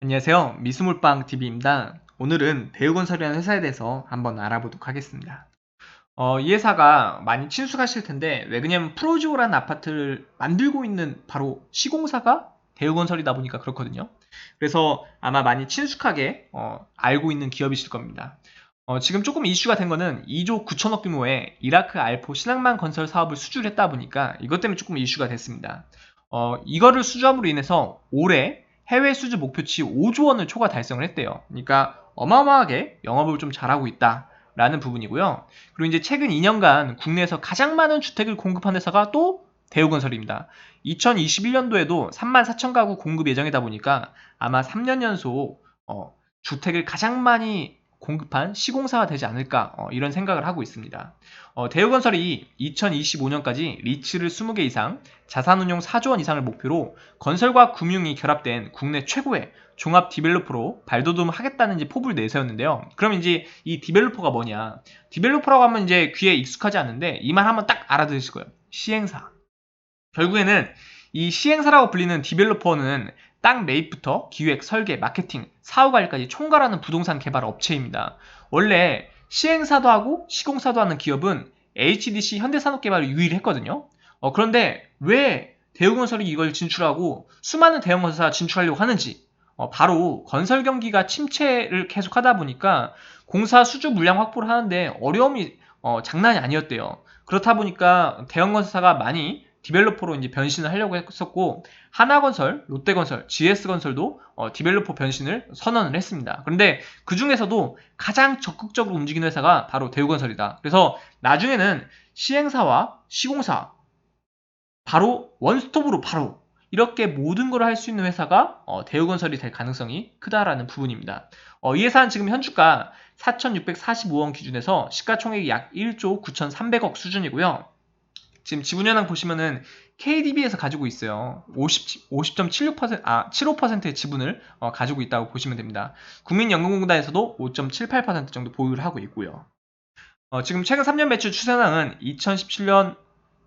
안녕하세요. 미스몰빵TV입니다. 오늘은 대우건설이라는 회사에 대해서 한번 알아보도록 하겠습니다. 이 회사가 많이 친숙하실 텐데, 왜 그냐면 프로지오라는 아파트를 만들고 있는 바로 시공사가 대우건설이다 보니까 그렇거든요. 그래서 아마 많이 친숙하게 알고 있는 기업이실 겁니다. 지금 조금 이슈가 된 거는 2조 9천억 규모의 이라크 알포 신항만 건설 사업을 수주를 했다 보니까 이것 때문에 조금 이슈가 됐습니다. 이거를 수주함으로 인해서 올해 해외 수주 목표치 5조 원을 초과 달성을 했대요. 그러니까 어마어마하게 영업을 좀 잘하고 있다라는 부분이고요. 그리고 이제 최근 2년간 국내에서 가장 많은 주택을 공급한 회사가 또 대우건설입니다. 2021년도에도 3만 4천 가구 공급 예정이다 보니까 아마 3년 연속 주택을 가장 많이 공급한 시공사가 되지 않을까 이런 생각을 하고 있습니다. 대우건설이 2025년까지 리츠를 20개 이상, 자산운용 4조 원 이상을 목표로 건설과 금융이 결합된 국내 최고의 종합 디벨로퍼로 발돋움을 하겠다는 이제 포부를 내세웠는데요. 그럼 이제 이 디벨로퍼가 뭐냐? 디벨로퍼라고 하면 이제 귀에 익숙하지 않는데 이 말 한번 딱 알아들으실 거예요. 시행사. 결국에는 이 시행사라고 불리는 디벨로퍼는 땅 매입부터 기획, 설계, 마케팅, 사후관리까지 총괄하는 부동산 개발 업체입니다. 원래 시행사도 하고 시공사도 하는 기업은 HDC 현대산업개발이 유일했거든요. 그런데 왜 대우건설이 이걸 진출하고 수많은 대형건설사 진출하려고 하는지 바로 건설 경기가 침체를 계속하다 보니까 공사 수주 물량 확보를 하는데 어려움이 장난이 아니었대요. 그렇다 보니까 대형건설사가 많이 디벨로퍼로 이제 변신을 하려고 했었고 하나건설, 롯데건설, GS건설도 디벨로퍼 변신을 선언을 했습니다. 그런데 그 중에서도 가장 적극적으로 움직이는 회사가 바로 대우건설이다. 그래서 나중에는 시행사와 시공사 바로 원스톱으로 바로 이렇게 모든 걸 할 수 있는 회사가 대우건설이 될 가능성이 크다라는 부분입니다. 이 회사는 지금 현주가 4,645원 기준에서 시가총액이 약 1조 9,300억 수준이고요. 지금 지분현황 보시면은 KDB에서 가지고 있어요. 50.76%, 75%의 지분을 가지고 있다고 보시면 됩니다. 국민연금공단에서도 5.78% 정도 보유를 하고 있고요. 지금 최근 3년 매출 추세상은 2017년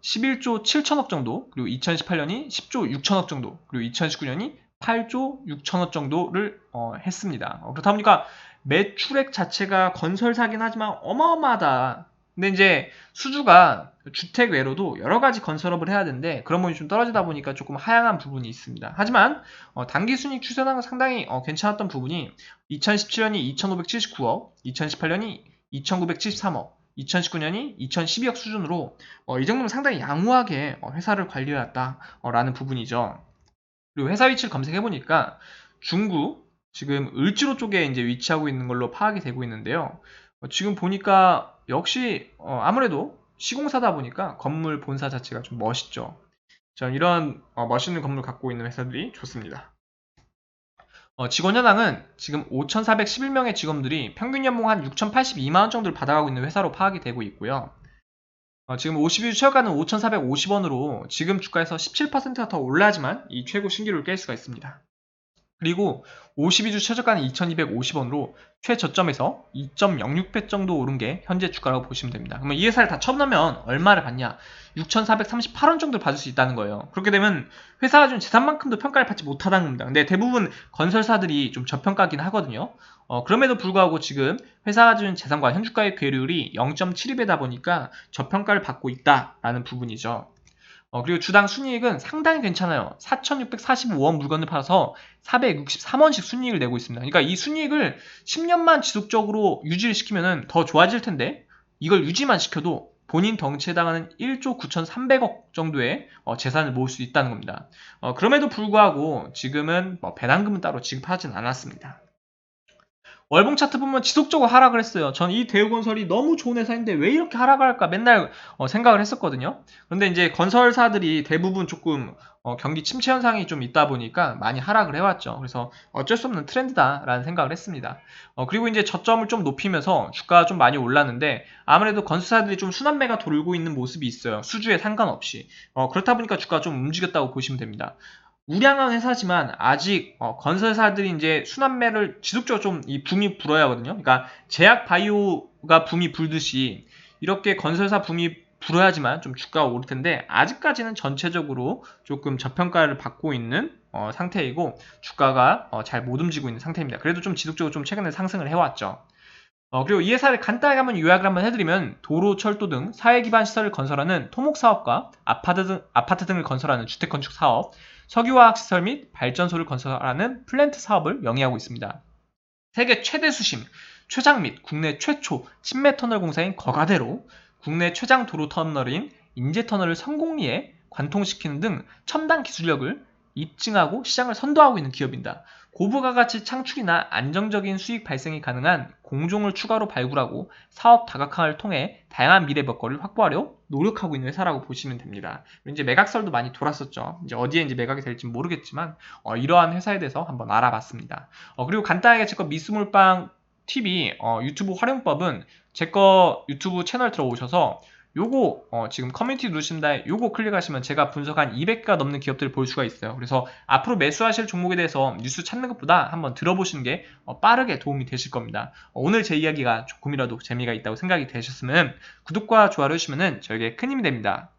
11조 7천억 정도, 그리고 2018년이 10조 6천억 정도, 그리고 2019년이 8조 6천억 정도를 했습니다. 그렇다 보니까 매출액 자체가 건설사긴 하지만 어마어마하다. 근데 이제 수주가 주택 외로도 여러 가지 건설업을 해야 되는데 그런 부분이 좀 떨어지다 보니까 조금 하향한 부분이 있습니다. 하지만 단기 순이익 추세는 상당히 괜찮았던 부분이 2017년이 2,579억, 2018년이 2,973억, 2019년이 2,012억 수준으로 이 정도면 상당히 양호하게 회사를 관리해왔다라는 부분이죠. 그리고 회사 위치를 검색해보니까 중구, 지금 을지로 쪽에 이제 위치하고 있는 걸로 파악이 되고 있는데요. 지금 보니까 역시 아무래도 시공사다 보니까 건물 본사 자체가 좀 멋있죠. 전 이런 멋있는 건물 갖고 있는 회사들이 좋습니다. 직원 현황은 지금 5,411명의 직원들이 평균 연봉 한 6,082만원 정도를 받아가고 있는 회사로 파악이 되고 있고요. 지금 52주 최저가는 5,450원으로 지금 주가에서 17%가 더 올라야지만 이 최고 신기록을 깰 수가 있습니다. 그리고 52주 최저가는 2,250원으로 최저점에서 2.06배 정도 오른 게 현재 주가라고 보시면 됩니다. 그러면 이 회사를 다 처분하면 얼마를 받냐? 6,438원 정도를 받을 수 있다는 거예요. 그렇게 되면 회사가 준 재산만큼도 평가를 받지 못하다는 겁니다. 근데 대부분 건설사들이 좀 저평가긴 하거든요. 그럼에도 불구하고 지금 회사가 준 재산과 현주가의 괴율이 0.72배다 보니까 저평가를 받고 있다라는 부분이죠. 그리고 주당 순이익은 상당히 괜찮아요. 4,645원 물건을 팔아서 463원씩 순이익을 내고 있습니다. 그러니까 이 순이익을 10년만 지속적으로 유지를 시키면 더 좋아질 텐데 이걸 유지만 시켜도 본인 덩치에 해당하는 1조 9,300억 정도의 재산을 모을 수 있다는 겁니다. 그럼에도 불구하고 지금은 배당금은 따로 지급하진 않았습니다. 월봉 차트 보면 지속적으로 하락을 했어요. 전 이 대우건설이 너무 좋은 회사인데 왜 이렇게 하락을 할까 맨날 생각을 했었거든요. 그런데 이제 건설사들이 대부분 조금 경기 침체 현상이 좀 있다 보니까 많이 하락을 해왔죠. 그래서 어쩔 수 없는 트렌드다라는 생각을 했습니다. 그리고 이제 저점을 좀 높이면서 주가가 좀 많이 올랐는데 아무래도 건설사들이 좀 순환매가 돌고 있는 모습이 있어요. 수주에 상관없이. 그렇다 보니까 주가가 좀 움직였다고 보시면 됩니다. 우량한 회사지만 아직 건설사들이 이제 순환매를 지속적으로 좀 이 붐이 불어야 하거든요. 그러니까 제약 바이오가 붐이 불듯이 이렇게 건설사 붐이 불어야지만 좀 주가가 오를 텐데 아직까지는 전체적으로 조금 저평가를 받고 있는 상태이고 주가가 잘 못 움직이고 있는 상태입니다. 그래도 좀 지속적으로 좀 최근에 상승을 해왔죠. 그리고 이 회사를 간단하게 한번 요약을 한번 해드리면 도로, 철도 등 사회기반 시설을 건설하는 토목사업과 아파트 등을 건설하는 주택건축 사업, 석유화학 시설 및 발전소를 건설하는 플랜트 사업을 영위하고 있습니다. 세계 최대 수심, 최장 및 국내 최초 침매터널 공사인 거가대로, 국내 최장 도로 터널인 인제터널을 성공리에 관통시키는 등 첨단 기술력을 입증하고 시장을 선도하고 있는 기업입니다. 고부가가치 창출이나 안정적인 수익 발생이 가능한 공종을 추가로 발굴하고 사업 다각화를 통해 다양한 미래 먹거리를 확보하려 노력하고 있는 회사라고 보시면 됩니다. 이제 매각설도 많이 돌았었죠. 이제 어디에 이제 매각이 될지 모르겠지만 이러한 회사에 대해서 한번 알아봤습니다. 그리고 간단하게 제거 미스몰빵 TV 유튜브 활용법은 제 거 유튜브 채널 들어오셔서 요거 지금 커뮤니티 누르신 다음에 요거 클릭하시면 제가 분석한 200가 넘는 기업들을 볼 수가 있어요. 그래서 앞으로 매수하실 종목에 대해서 뉴스 찾는 것보다 한번 들어보시는 게 빠르게 도움이 되실 겁니다. 오늘 제 이야기가 조금이라도 재미가 있다고 생각이 되셨으면 구독과 좋아요 해주시면 저에게 큰 힘이 됩니다.